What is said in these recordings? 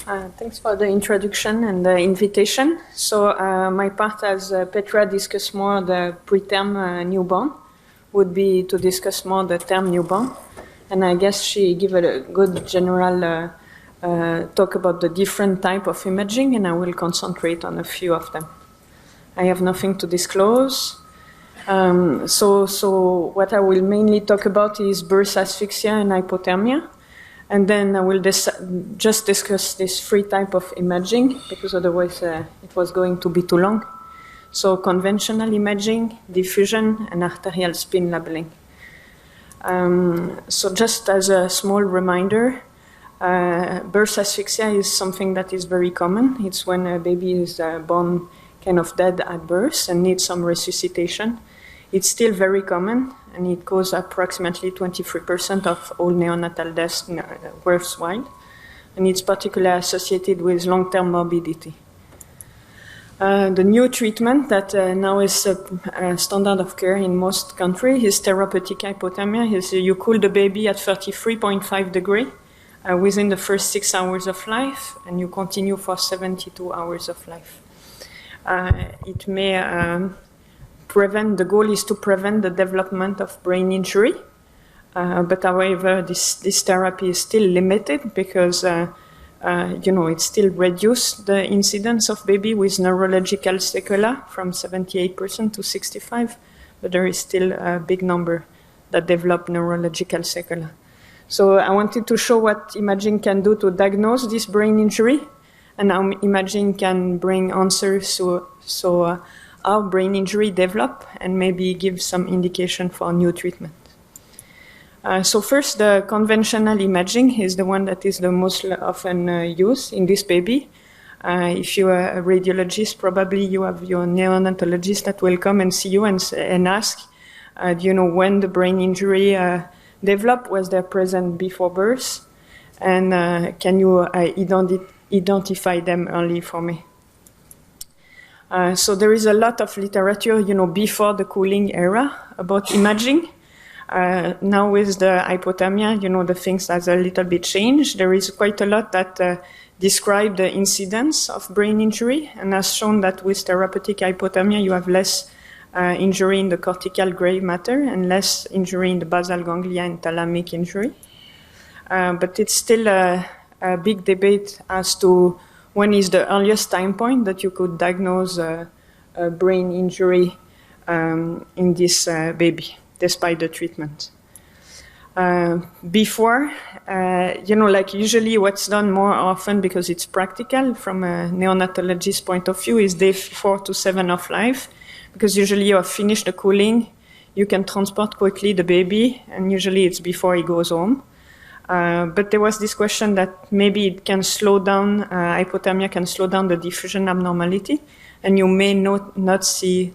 Thanks for the introduction and the invitation. So my part, as Petra discussed more the preterm newborn, would be to discuss more the term newborn. And I guess she gave a good general talk about the different type of imaging, and I will concentrate on a few of them. I have nothing to disclose. So what I will mainly talk about is birth asphyxia and hypothermia. And then I will just discuss these three types of imaging, because otherwise it was going to be too long. So conventional imaging, diffusion, and arterial spin labeling. So just as a small reminder, birth asphyxia is something that is very common. It's when a baby is born kind of dead at birth and needs some resuscitation. It's still very common, and it causes approximately 23% of all neonatal deaths worldwide. And it's particularly associated with long-term morbidity. The new treatment that now is a standard of care in most countries is therapeutic hypothermia. You cool the baby at 33.5 degrees within the first 6 hours of life, and you continue for 72 hours of life. It may the goal is to prevent the development of brain injury, but however, this therapy is still limited because it still reduces the incidence of baby with neurological sequelae from 78% to 65%, but there is still a big number that develop neurological sequelae. So I wanted to show what imaging can do to diagnose this brain injury, and how imaging can bring answers so how brain injury develop, and maybe give some indication for new treatment. So first, the conventional imaging is the one that is the most often used in this baby. If you are a radiologist, probably you have your neonatologist that will come and see you and ask, do you know when the brain injury developed? Was there present before birth? And can you identify them early for me? So there is a lot of literature, before the cooling era about imaging. Now with the hypothermia, the things has a little bit changed. There is quite a lot that describe the incidence of brain injury, and has shown that with therapeutic hypothermia, you have less injury in the cortical gray matter and less injury in the basal ganglia and thalamic injury. But it's still a big debate as to when is the earliest time point that you could diagnose a brain injury in this baby, despite the treatment. Before, usually what's done more often, because it's practical from a neonatologist point of view, is day 4 to 7 of life, because usually you have finished the cooling, you can transport quickly the baby, and usually it's before he goes home. But there was this question that maybe it can slow down, hypothermia can slow down the diffusion abnormality, and you may not see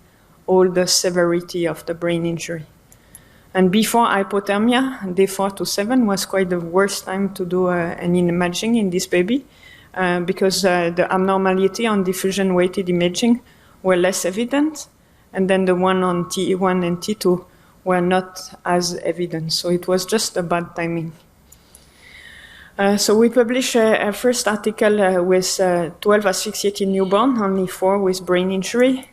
all the severity of the brain injury. And before hypothermia, day 4 to 7 was quite the worst time to do an imaging in this baby, because the abnormality on diffusion-weighted imaging were less evident, and then the one on T1 and T2 were not as evident. So it was just a bad timing. So we published a first article with 12 asphyxiated newborn, only 4 with brain injury.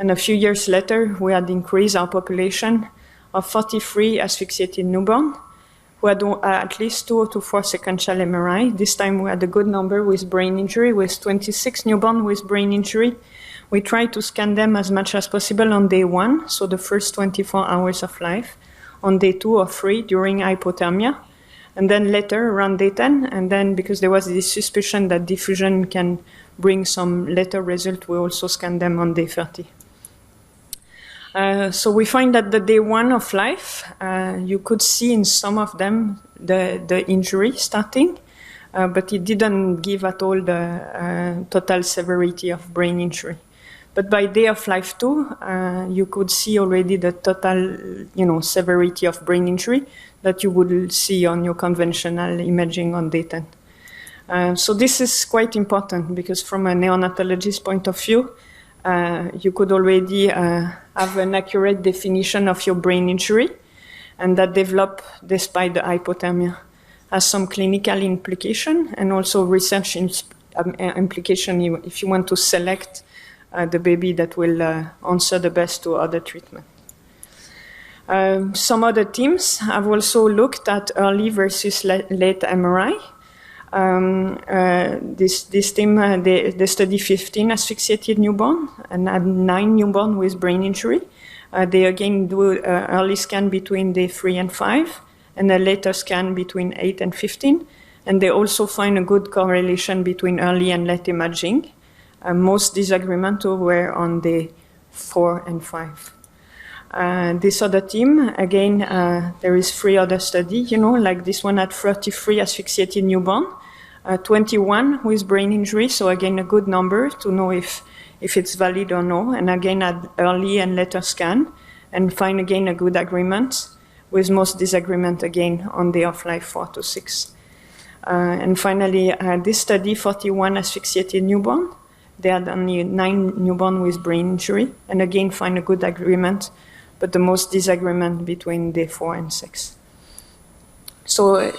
And a few years later, we had increased our population of 43 asphyxiated newborn who had at least 2 to 4 sequential MRI. This time we had a good number with brain injury, with 26 newborn with brain injury. We tried to scan them as much as possible on day 1, so the first 24 hours of life, on day 2 or 3 during hypothermia, and then later around day 10, and then because there was this suspicion that diffusion can bring some later result, we also scanned them on day 30. So we find that the day 1 of life, you could see in some of them the injury starting, but it didn't give at all the total severity of brain injury. But by day of life 2, you could see already the total, severity of brain injury that you would see on your conventional imaging on day 10. So this is quite important, because from a neonatologist point of view, you could already have an accurate definition of your brain injury, and that develop despite the hypothermia has some clinical implication and also research implication if you want to select the baby that will answer the best to other treatment. Some other teams have also looked at early versus late MRI. This team, they study 15 asphyxiated newborn and had 9 newborn with brain injury. They again do early scan between day 3 and 5, and a later scan between 8 and 15. And they also find a good correlation between early and late imaging. Most disagreements were on day 4 and 5. This other team, again, there is 3 other studies, like this one had 33 asphyxiated newborn, 21 with brain injury, so again a good number to know if it's valid or no, and again had early and later scan, and find again a good agreement, with most disagreement again on day of life 4 to 6. And finally, this study, 41 asphyxiated newborn, they had only 9 newborn with brain injury, and again find a good agreement, but the most disagreement between day 4 and 6. So,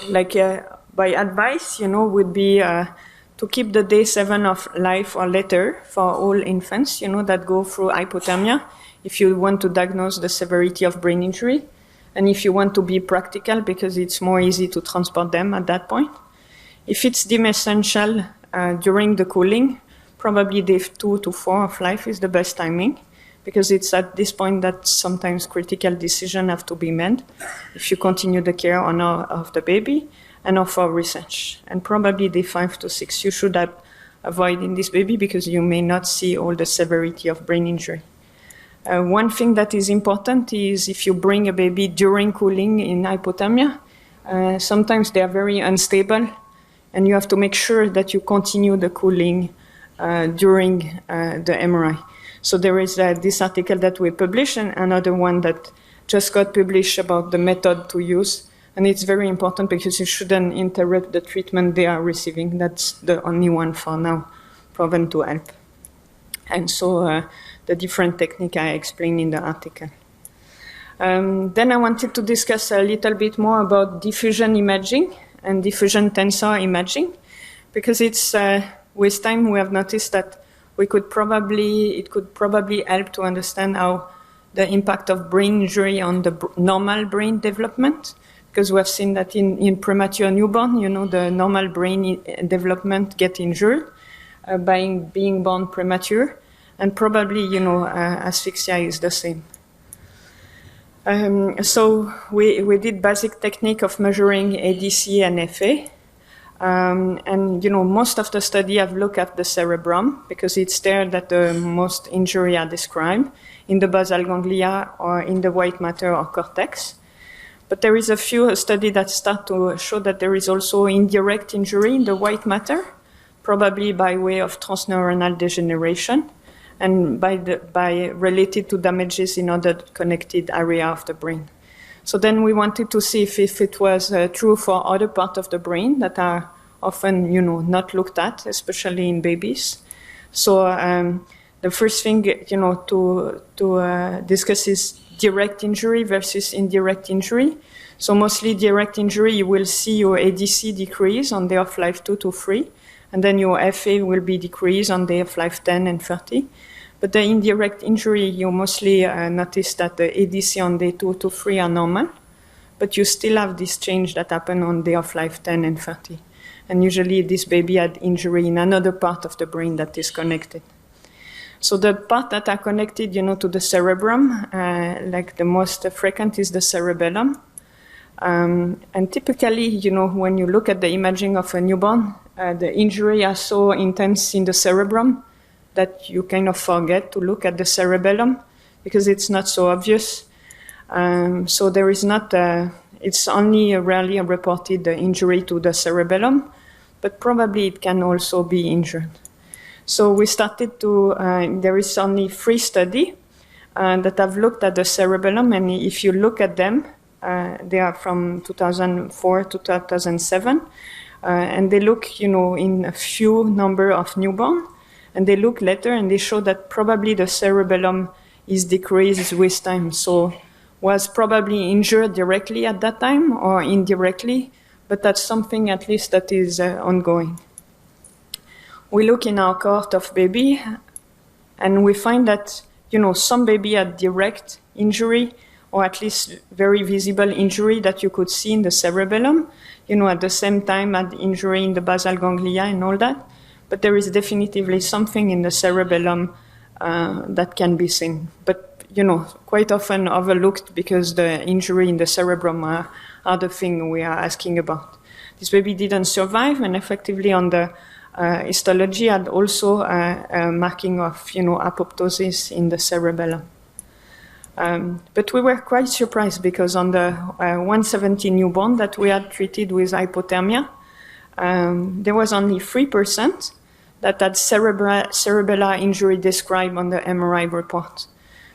by advice, would be to keep the day 7 of life or later for all infants, that go through hypothermia, if you want to diagnose the severity of brain injury, and if you want to be practical, because it's more easy to transport them at that point. If it's deemed essential during the cooling, probably day 2 to 4 of life is the best timing, because it's at this point that sometimes critical decisions have to be made if you continue the care or not of the baby and of our research. And probably day 5 to 6 you should avoid in this baby, because you may not see all the severity of brain injury. One thing that is important is if you bring a baby during cooling in hypothermia, sometimes they are very unstable, and you have to make sure that you continue the cooling during the MRI. So there is this article that we published and another one that just got published about the method to use. And it's very important because you shouldn't interrupt the treatment they are receiving. That's the only one for now proven to help. And so the different technique I explained in the article. Then I wanted to discuss a little bit more about diffusion imaging and diffusion tensor imaging, because it's with time we have noticed that it could probably help to understand how the impact of brain injury on the normal brain development, because we have seen that in premature newborn, the normal brain development get injured by being born premature, and probably, asphyxia is the same. So we did basic technique of measuring ADC and FA. And most of the study have looked at the cerebrum, because it's there that the most injury are described, in the basal ganglia or in the white matter or cortex. But there is a few studies that start to show that there is also indirect injury in the white matter, probably by way of transneuronal degeneration, and by related to damages in other connected area of the brain. So then we wanted to see if it was true for other parts of the brain that are often, not looked at, especially in babies. So the first thing, to discuss is direct injury versus indirect injury. So mostly direct injury, you will see your ADC decrease on day of life 2 to 3, and then your FA will be decreased on day of life 10 and 30. But the indirect injury, you mostly notice that the ADC on day 2 to 3 are normal, but you still have this change that happen on day of life 10 and 30. And usually this baby had injury in another part of the brain that is connected. So the part that are connected, to the cerebrum, like the most frequent is the cerebellum. And typically, when you look at the imaging of a newborn, the injury are so intense in the cerebrum that you kind of forget to look at the cerebellum because it's not so obvious. So there is not, it's only rarely reported the injury to the cerebellum, but probably it can also be injured. So we started to, there is only 3 studies that have looked at the cerebellum, and if you look at them, they are from 2004 to 2007, and they look, in a few number of newborn, and they look later and they show that probably the cerebellum is decreased with time. So was probably injured directly at that time or indirectly, but that's something at least that is ongoing. we look in our cohort of baby, and we find that, some baby had direct injury, or at least very visible injury that you could see in the cerebellum, at the same time had injury in the basal ganglia and all that. But there is definitively something in the cerebellum that can be seen. But, quite often overlooked because the injury in the cerebrum are the thing we are asking about. This baby didn't survive, and effectively on the histology had also a marking of, apoptosis in the cerebellum. But we were quite surprised because on the 170 newborn that we had treated with hypothermia, there was only 3% that had cerebellar injury described on the MRI report.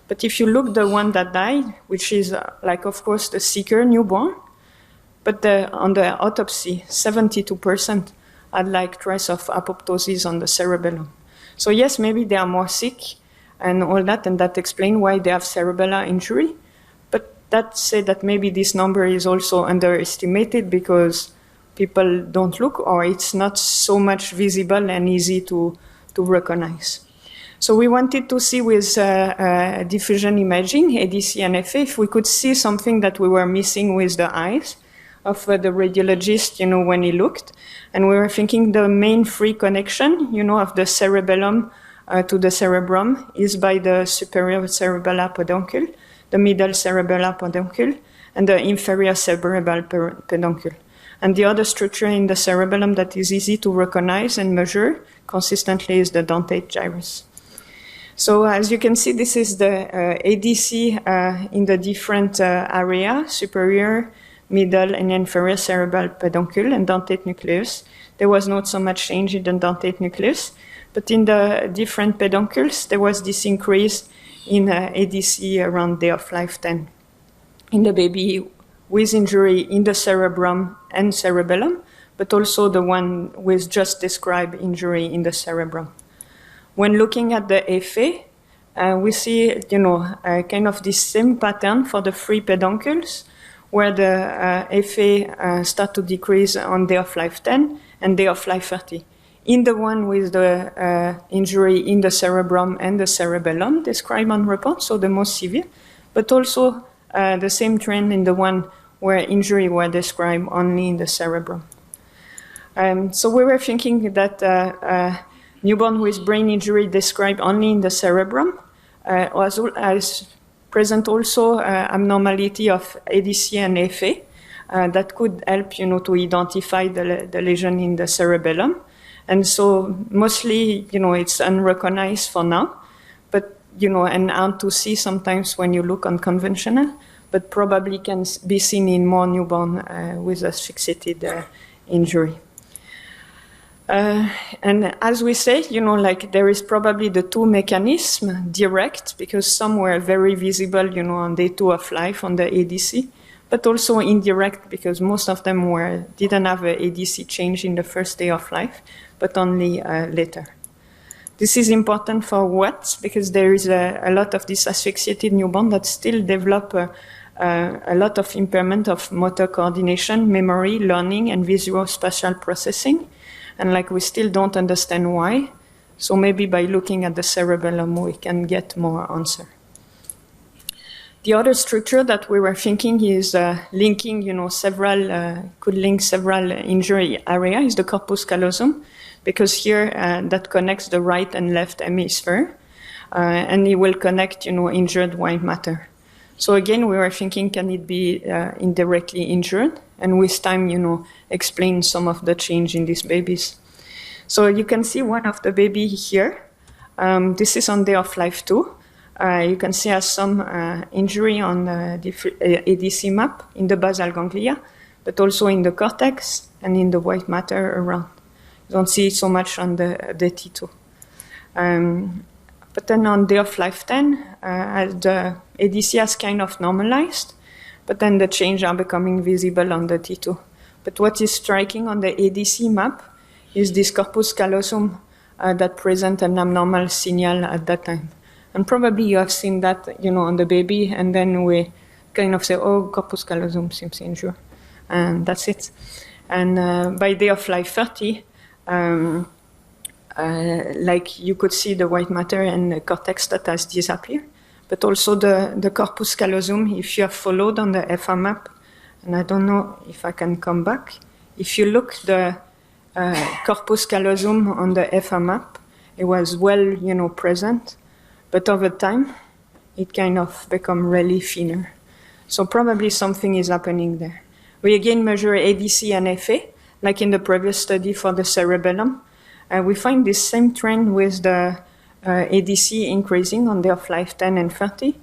But if you look the one that died, which is of course the sicker newborn, but on the autopsy, 72% had trace of apoptosis on the cerebellum. So yes, maybe they are more sick and all that, and that explains why they have cerebellar injury. But that said that maybe this number is also underestimated because people don't look, or it's not so much visible and easy to recognize. So we wanted to see with diffusion imaging, ADC and FA, if we could see something that we were missing with the eyes of the radiologist, when he looked. And we were thinking the main free connection, of the cerebellum to the cerebrum is by the superior cerebellar peduncle, the middle cerebellar peduncle, and the inferior cerebral peduncle. And the other structure in the cerebellum that is easy to recognize and measure consistently is the dentate gyrus. So as you can see, this is the ADC in the different area, superior, middle, and inferior cerebral peduncle and dentate nucleus. There was not so much change in the dentate nucleus, but in the different peduncles, there was this increase in ADC around day of life 10 in the baby with injury in the cerebrum and cerebellum, but also the one with just described injury in the cerebrum. When looking at the FA, we see, kind of this same pattern for the three peduncles, where the FA start to decrease on day of life 10 and day of life 30. In the one with the injury in the cerebrum and the cerebellum described on report, so the most severe, but also the same trend in the one where injury were described only in the cerebrum. So we were thinking that newborn with brain injury described only in the cerebrum as present also abnormality of ADC and FA that could help, to identify the lesion in the cerebellum. And so mostly, it's unrecognized for now, but, and hard to see sometimes when you look on conventional, but probably can be seen in more newborn with asphyxiated injury. And as we say, there is probably the two mechanisms, direct, because some were very visible, on day 2 of life on the ADC, but also indirect, because most of them didn't have an ADC change in the first day of life, but only later. This is important for what? Because there is a lot of this asphyxiated newborn that still develop a lot of impairment of motor coordination, memory, learning, and visuospatial processing. And we still don't understand why. So maybe by looking at the cerebellum, we can get more answer. The other structure that we were thinking is linking, could link several injury areas is the corpus callosum, because here that connects the right and left hemisphere, and it will connect, injured white matter. So again, we were thinking, can it be indirectly injured? And with time, explain some of the change in these babies. So you can see one of the baby here. This is on day of life 2. You can see has some injury on the ADC map in the basal ganglia, but also in the cortex and in the white matter around. You don't see it so much on the T2. But then on day of life 10, the ADC has kind of normalized, but then the change are becoming visible on the T2. But what is striking on the ADC map is this corpus callosum that present an abnormal signal at that time. And probably you have seen that, on the baby, and then we kind of say, oh, corpus callosum seems injured, and that's it. And by day of life 30, like you could see the white matter and the cortex that has disappeared, but also the corpus callosum, if you have followed on the FR map, and I don't know if I can come back. If you look the corpus callosum on the FR map, it was well, present, but over time, it kind of become really thinner. So probably something is happening there. We again measure ADC and FA, like in the previous study for the cerebellum. We find this same trend with the ADC increasing on day of life 10 and 30.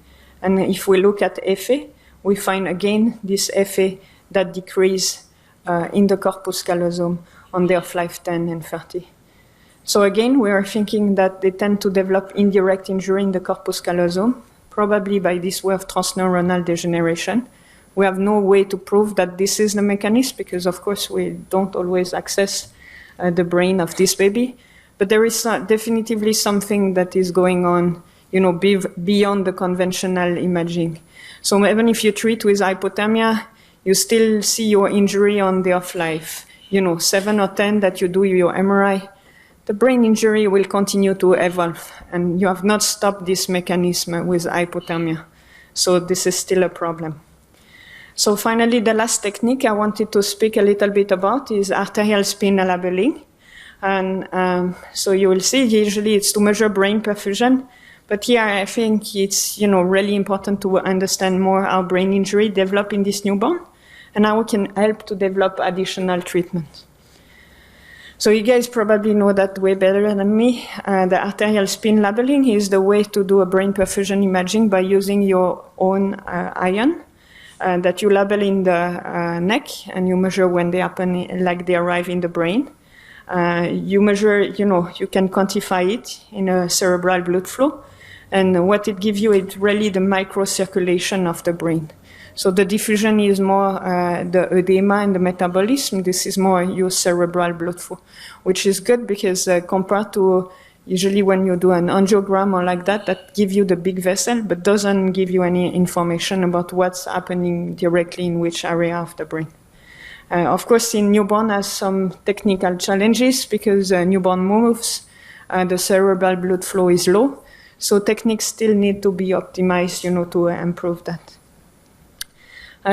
And if we look at FA, we find again this FA that decrease in the corpus callosum on day of life 10 and 30. So again, we are thinking that they tend to develop indirect injury in the corpus callosum, probably by this way of transneuronal degeneration. We have no way to prove that this is the mechanism because, of course, we don't always access the brain of this baby. But there is definitively something that is going on, beyond the conventional imaging. So even if you treat with hypothermia, you still see your injury on day of life. 7 or 10 that you do your MRI, the brain injury will continue to evolve, and you have not stopped this mechanism with hypothermia. So this is still a problem. So finally, the last technique I wanted to speak a little bit about is arterial spin labeling. And so you will see, usually it's to measure brain perfusion. But here I think it's really important to understand more how brain injury develop in this newborn and how we can help to develop additional treatment. So you guys probably know that way better than me. The arterial spin labeling is the way to do a brain perfusion imaging by using your own ion that you label in the neck, and you measure when they happen, like they arrive in the brain. You measure, you can quantify it in a cerebral blood flow, and what it gives you is really the microcirculation of the brain. So the diffusion is more the edema and the metabolism. This is more your cerebral blood flow, which is good because compared to usually when you do an angiogram or like that, that gives you the big vessel, but doesn't give you any information about what's happening directly in which area of the brain. Of course, in newborn has some technical challenges because newborn moves, the cerebral blood flow is low, so techniques still need to be optimized, to improve that.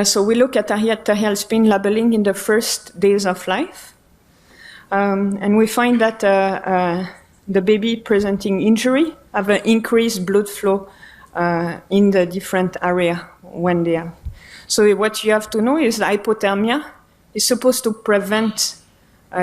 So we look at arterial spin labeling in the first days of life, and we find that the baby presenting injury have an increased blood flow in the different area when they are. So what you have to know is hypothermia is supposed to prevent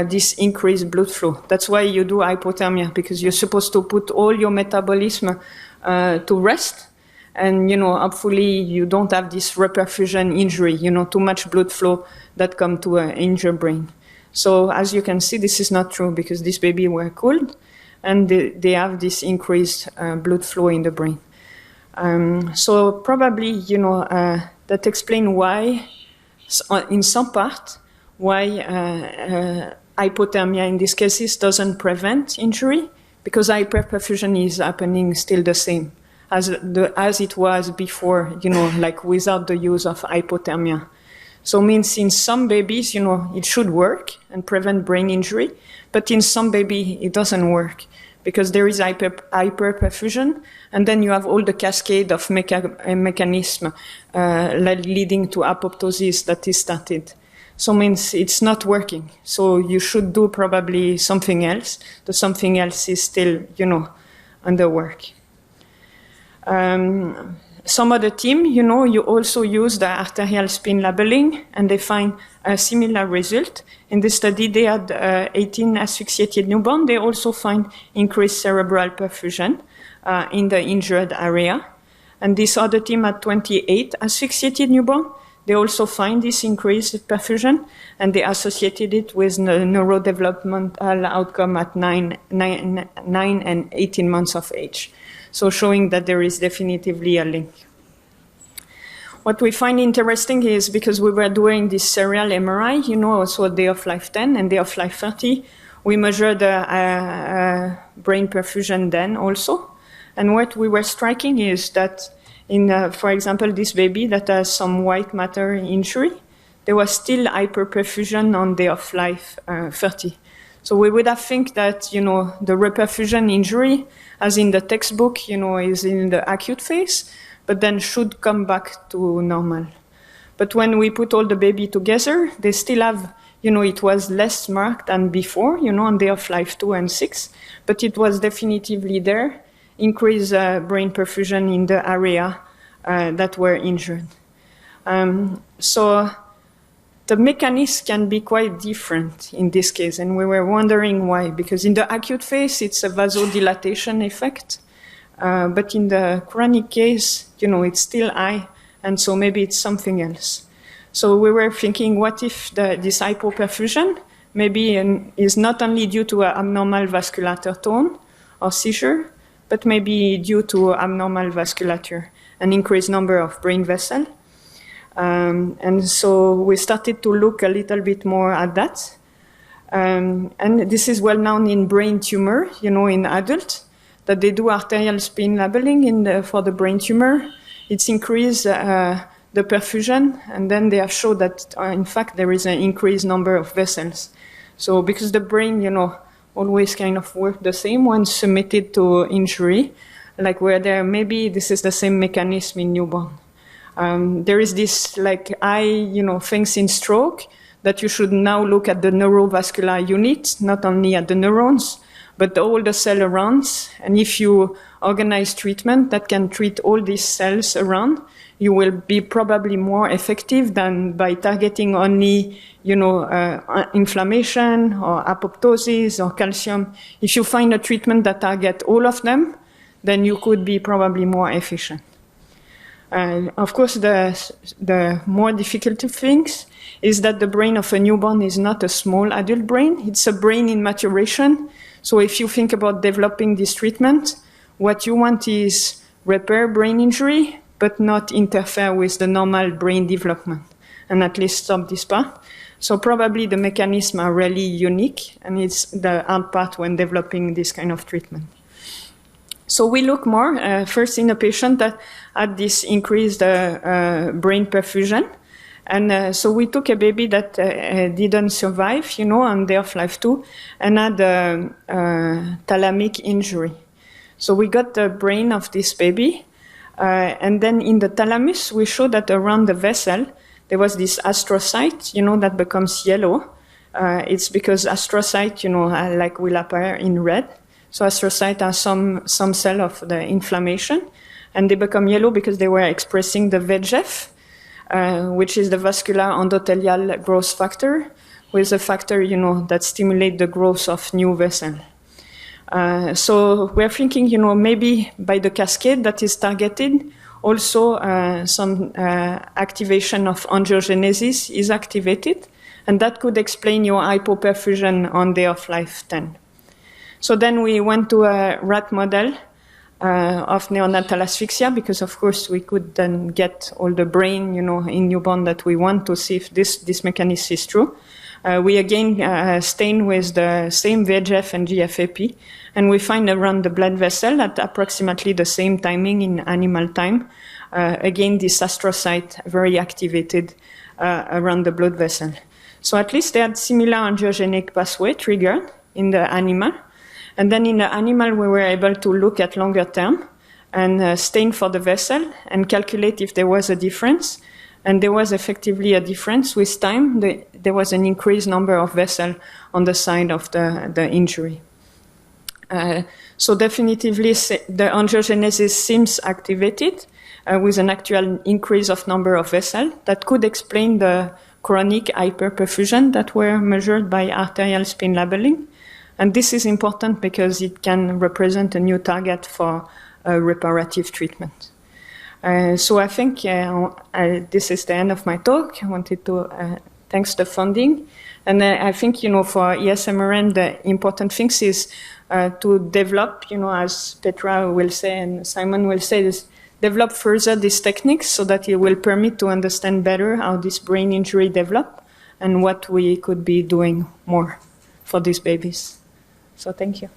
this increased blood flow. That's why you do hypothermia, because you're supposed to put all your metabolism to rest. And, hopefully you don't have this reperfusion injury, too much blood flow that come to an injured brain. So as you can see, this is not true because this baby were cooled and they have this increased blood flow in the brain. So probably, that explains why, in some part, why hypothermia in these cases doesn't prevent injury, because hyperperfusion is happening still the same as it was before, like without the use of hypothermia. So means in some babies, it should work and prevent brain injury, but in some baby it doesn't work because there is hyperperfusion, and then you have all the cascade of mechanism leading to apoptosis that is started. So means it's not working. So you should do probably something else. The something else is still, under work. Some other team, you also use the arterial spin labeling, and they find a similar result. In this study, they had 18 asphyxiated newborn. They also find increased cerebral perfusion in the injured area. And this other team had 28 asphyxiated newborn. They also find this increased perfusion, and they associated it with neurodevelopmental outcome at 9 and 18 months of age. So showing that there is definitively a link. What we find interesting is because we were doing this serial MRI, also day of life 10 and day of life 30, we measured the brain perfusion then also. And what we were striking is that for example, this baby that has some white matter injury, there was still hyperperfusion on day of life 30. So we would have think that, you know, the reperfusion injury, as in the textbook, you know, is in the acute phase, but then should come back to normal. But when we put all the baby together, they still have, you know, it was less marked than before, you know, on day of life 2 and 6, but it was definitively there, increased brain perfusion in the area that were injured. So the mechanism can be quite different in this case, and we were wondering why, because in the acute phase, it's a vasodilatation effect, but in the chronic case, you know, it's still high, and so maybe it's something else. So we were thinking, what if this hypoperfusion maybe is not only due to an abnormal vasculature tone or seizure, but maybe due to abnormal vasculature, an increased number of brain vessels. And so we started to look a little bit more at that. And this is well known in brain tumor, you know, in adults, that they do arterial spin labeling for the brain tumor. It's increased the perfusion, and then they have showed that, in fact, there is an increased number of vessels. So because the brain, you know, always kind of work the same when submitted to injury, like where there maybe this is the same mechanism in newborn. There is this like you know, things in stroke that you should now look at the neurovascular unit, not only at the neurons, but all the cell around. And if you organize treatment that can treat all these cells around, you will be probably more effective than by targeting only, you know, inflammation or apoptosis or calcium. If you find a treatment that targets all of them, then you could be probably more efficient. Of course, the more difficult things is that the brain of a newborn is not a small adult brain. It's a brain in maturation. So if you think about developing this treatment, what you want is repair brain injury, but not interfere with the normal brain development, and at least stop this part. So probably the mechanisms are really unique, and it's the hard part when developing this kind of treatment. So we look more first in a patient that had this increased brain perfusion. And so we took a baby that didn't survive, you know, on day of life 2, and had thalamic injury. So we got the brain of this baby, and then in the thalamus, we showed that around the vessel, there was this astrocyte, you know, that becomes yellow. It's because astrocyte, you know, like will appear in red. So astrocytes are some cell of the inflammation, and they become yellow because they were expressing the VEGF, which is the vascular endothelial growth factor, with a factor, you know, that stimulates the growth of new vessels. So we're thinking, you know, maybe by the cascade that is targeted, also some activation of angiogenesis is activated, and that could explain your hypoperfusion on day of life 10. So then we went to a rat model of neonatal asphyxia, because of course we could then get all the brain, you know, in newborn that we want to see if this mechanism is true. We again stain with the same VEGF and GFAP, and we find around the blood vessel at approximately the same timing in animal time. Again, this astrocyte very activated around the blood vessel. So at least they had similar angiogenic pathway triggered in the animal. And then in the animal, we were able to look at longer term and stain for the vessel and calculate if there was a difference. And there was effectively a difference with time. There was an increased number of vessels on the side of the injury. So definitively, the angiogenesis seems activated with an actual increase of number of vessels that could explain the chronic hyperperfusion that were measured by arterial spin labeling. And this is important because it can represent a new target for reparative treatment. So I think this is the end of my talk. I wanted to thanks the funding. And I think, you know, for ISMRM, the important thing is to develop, you know, as Petra will say and Simon will say, is develop further these techniques so that it will permit to understand better how this brain injury develop and what we could be doing more for these babies. So thank you.